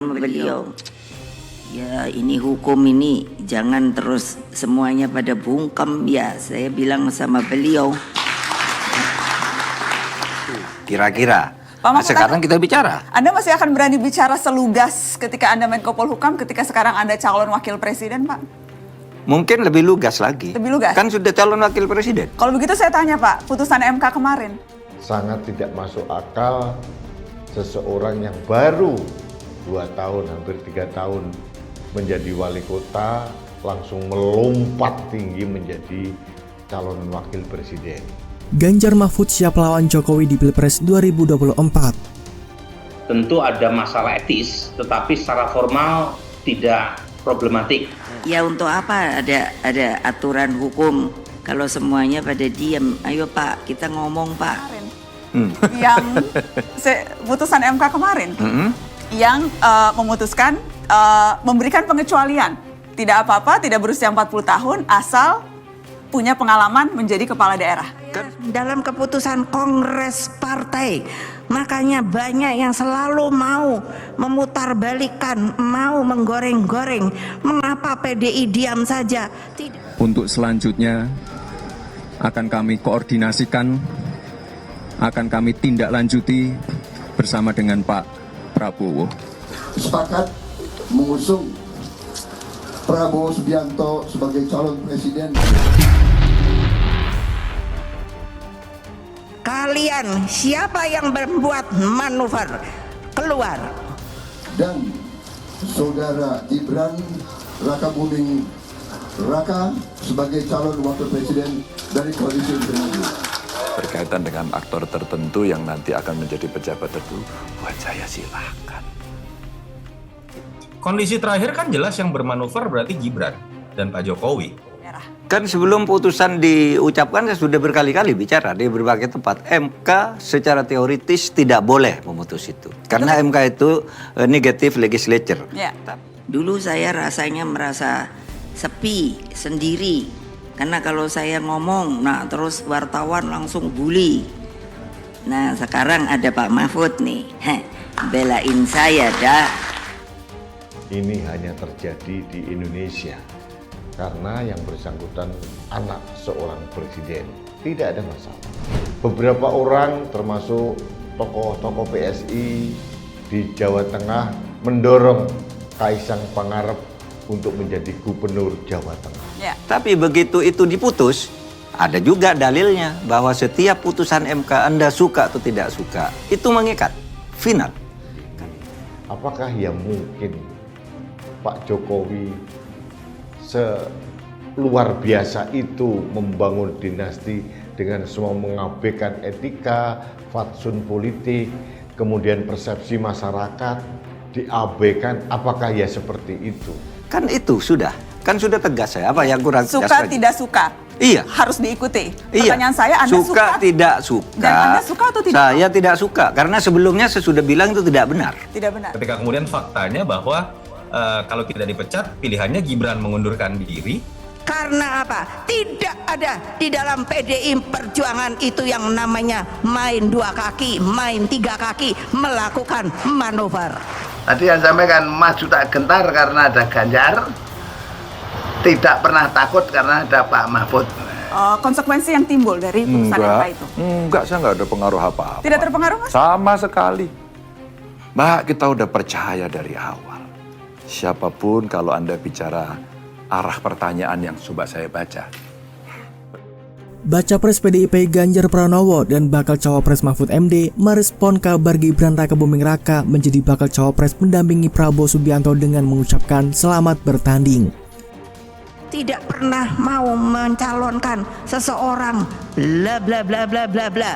beliau. Ya ini hukum ini jangan terus semuanya pada bungkem ya. Saya bilang sama beliau. Kira-kira. Pak Mahfud, Sekarang kita bicara. Anda masih akan berani bicara selugas ketika Anda Menko Polhukam, ketika sekarang Anda calon wakil presiden, Pak? Mungkin lebih lugas lagi. Lebih lugas? Kan sudah calon wakil presiden. Kalau begitu saya tanya Pak, putusan MK kemarin. Sangat tidak masuk akal seseorang yang baru 2 tahun, hampir 3 tahun menjadi wali kota, langsung melompat tinggi menjadi calon wakil presiden. Ganjar Mahfud siap lawan Jokowi di Pilpres 2024. Tentu ada masalah etis, tetapi secara formal tidak problematik. Ya untuk apa ada aturan hukum kalau semuanya pada diam. Ayo Pak, kita ngomong Pak. Yang putusan MK kemarin yang memutuskan memberikan pengecualian. Tidak apa-apa, tidak berusia 40 tahun asal punya pengalaman menjadi kepala daerah. Dalam keputusan kongres partai, makanya banyak yang selalu mau memutarbalikkan, mau menggoreng-goreng. Mengapa PDI diam saja? Tidak. Untuk selanjutnya akan kami koordinasikan, akan kami tindak lanjuti bersama dengan Pak Prabowo. Sepakat mengusung Prabowo Subianto sebagai calon presiden. Kalian siapa yang membuat manuver keluar? Dan saudara Gibran Rakabuming Raka sebagai calon wakil presiden dari koalisi Indonesia. Berkaitan dengan aktor tertentu yang nanti akan menjadi pejabat tertentu, buat saya silakan. Kondisi terakhir kan jelas yang bermanuver berarti Gibran dan Pak Jokowi. Kan sebelum putusan diucapkan saya sudah berkali-kali bicara di berbagai tempat. MK secara teoritis tidak boleh memutus itu. Karena MK itu negative legislature. Ya. Dulu saya rasanya merasa sepi sendiri. Karena kalau saya ngomong, nah terus wartawan langsung bully. Nah sekarang ada Pak Mahfud nih, belain saya dah. Ini hanya terjadi di Indonesia karena yang bersangkutan anak seorang presiden. Tidak ada masalah. Beberapa orang termasuk tokoh-tokoh PSI di Jawa Tengah mendorong Kaisang Pangarep untuk menjadi gubernur Jawa Tengah. Ya. Tapi begitu itu diputus, ada juga dalilnya bahwa setiap putusan MK Anda suka atau tidak suka, itu mengikat, final. Apakah ya mungkin Pak Jokowi seluar biasa itu membangun dinasti dengan semua mengabaikan etika, fatsun politik, kemudian persepsi masyarakat diabaikan? Apakah ya seperti itu? Kan itu sudah tegas saya. Apa yang kurang tegas Suka lagi? tidak suka. Iya. Harus diikuti. Iya. Pertanyaan saya, Anda suka tidak suka. Dan Anda suka atau tidak? Saya tidak suka karena sebelumnya saya sudah bilang itu tidak benar. Tidak benar. Ketika kemudian faktanya bahwa kalau tidak dipecat, pilihannya Gibran mengundurkan diri. Karena apa? Tidak ada di dalam PDI Perjuangan itu yang namanya main 2 kaki, main 3 kaki, melakukan manuver. Tadi yang sampaikan maju tak gentar karena ada Ganjar, tidak pernah takut karena ada Pak Mahfud. Konsekuensi yang timbul dari putusan MK itu? Enggak, saya nggak ada pengaruh apa-apa. Tidak terpengaruh, Mas? Sama sekali. Mbak, kita udah percaya dari awal. Siapapun kalau Anda bicara arah pertanyaan yang coba saya baca. Baca Pres PDIP Ganjar Pranowo dan bakal cawapres Mahfud MD merespon kabar Gibran Rakabuming Raka menjadi bakal cawapres mendampingi Prabowo Subianto dengan mengucapkan selamat bertanding. Tidak pernah mau mencalonkan seseorang bla bla bla bla bla bla.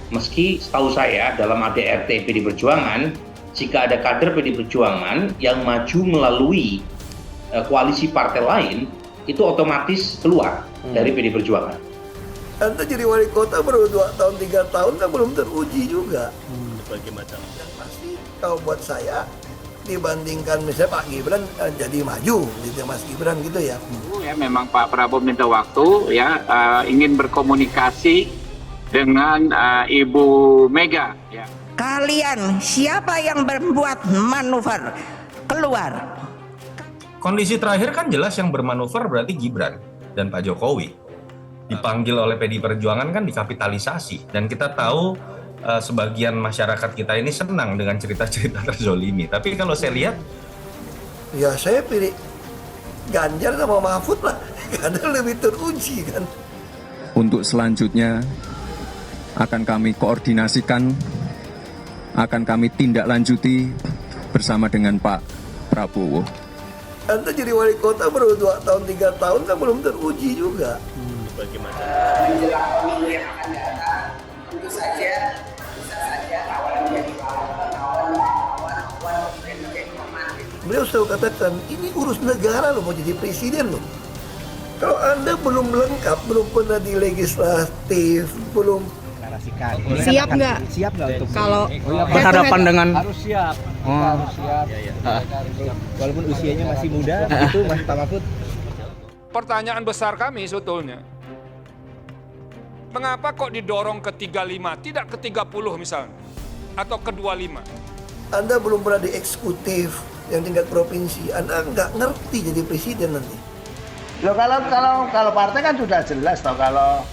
Meski setahu saya dalam ADRT PD Perjuangan, jika ada kader PD Perjuangan yang maju melalui koalisi partai lain, itu otomatis keluar dari PD Perjuangan. Anda jadi wali kota baru 2 tahun, 3 tahun kan belum teruji juga. Berbagai macam. Dan pasti kalau buat saya, dibandingkan misalnya Pak Gibran jadi maju, gitu Mas Gibran gitu ya. Ya memang Pak Prabowo minta waktu ya, ingin berkomunikasi dengan Ibu Mega ya. Kalian siapa yang membuat manuver keluar? Kondisi terakhir kan jelas yang bermanuver berarti Gibran dan Pak Jokowi. Dipanggil oleh PDI Perjuangan kan dikapitalisasi. Dan kita tahu sebagian masyarakat kita ini senang dengan cerita-cerita terzolimi. Tapi kalau saya lihat, ya saya pilih Ganjar sama Mahfud lah, karena lebih teruji kan. Untuk selanjutnya akan kami koordinasikan, akan kami tindak lanjuti bersama dengan Pak Prabowo. Anda jadi wali kota baru 2 tahun, 3 tahun kan belum teruji juga. Bagaimana? Menjelang pemilu yang akan datang, tentu saja bisa saja kawan menjadi kawan menjadi teman. Beliau selalu katakan, ini urus negara loh, mau jadi presiden loh. Kalau Anda belum lengkap, belum pernah di legislatif, belum siap nggak? Siap nggak untuk kalau berhadapan dengan harus siap. Harus siap. Walaupun usianya masih muda, itu Mas Pak Mahfud. Pertanyaan besar kami sebetulnya, mengapa kok didorong ke 35, tidak ke 30 misalnya, atau ke 25? Anda belum pernah di eksekutif yang tingkat provinsi, Anda nggak ngerti jadi presiden nanti. Loh, kalau partai kan sudah jelas toh, kalau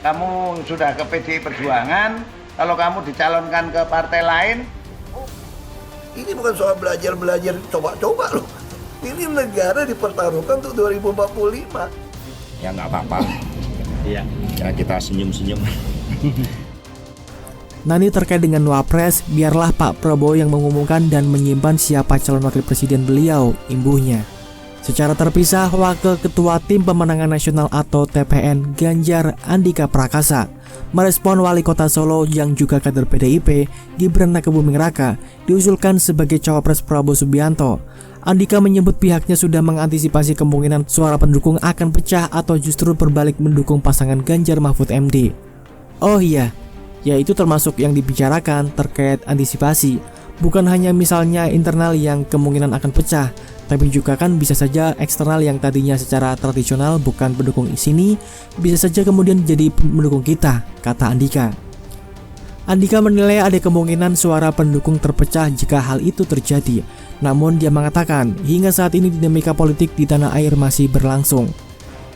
kamu sudah ke PDI Perjuangan, kalau kamu dicalonkan ke partai lain, ini bukan soal belajar coba-coba loh. Ini negara dipertaruhkan untuk 2045. Ya nggak apa-apa. Iya. Ya kita senyum-senyum. Nah, ini terkait dengan Wapres, biarlah Pak Prabowo yang mengumumkan dan menyimpan siapa calon wakil presiden beliau, imbuhnya. Secara terpisah, Wakil Ketua Tim Pemenangan Nasional atau TPN Ganjar Andika Prakasa merespon Wali Kota Solo yang juga kader PDIP Gibran Rakabuming Raka diusulkan sebagai cawapres Prabowo Subianto. Andika menyebut pihaknya sudah mengantisipasi kemungkinan suara pendukung akan pecah atau justru berbalik mendukung pasangan Ganjar Mahfud MD. Oh iya, ya itu termasuk yang dibicarakan terkait antisipasi. Bukan hanya misalnya internal yang kemungkinan akan pecah, tapi juga kan bisa saja eksternal yang tadinya secara tradisional bukan pendukung sini, bisa saja kemudian jadi pendukung kita, kata Andika. Andika menilai ada kemungkinan suara pendukung terpecah jika hal itu terjadi. Namun dia mengatakan hingga saat ini dinamika politik di tanah air masih berlangsung.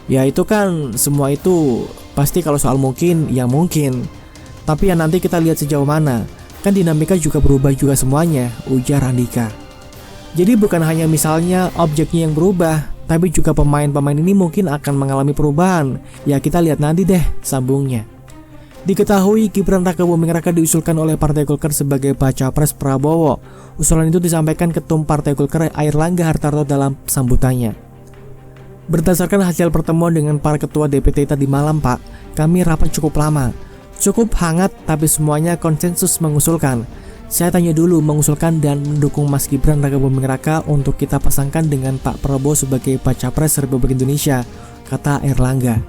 Ya itu kan semua itu pasti kalau soal mungkin ya mungkin. Tapi ya nanti kita lihat sejauh mana. Kan dinamika juga berubah juga semuanya, ujar Andika. Jadi bukan hanya misalnya objeknya yang berubah, tapi juga pemain-pemain ini mungkin akan mengalami perubahan. Ya kita lihat nanti deh, sambungnya. Diketahui Gibran Rakabuming Raka diusulkan oleh Partai Golkar sebagai baca pres Prabowo. Usulan itu disampaikan Ketum Partai Golkar Airlangga Hartarto dalam sambutannya. Berdasarkan hasil pertemuan dengan para ketua DPT tadi malam Pak, kami rapat cukup lama. Cukup hangat tapi semuanya konsensus mengusulkan. Saya tanya dulu mengusulkan dan mendukung Mas Gibran Rakabuming Raka untuk kita pasangkan dengan Pak Prabowo sebagai baca pres Republik Indonesia, kata Airlangga.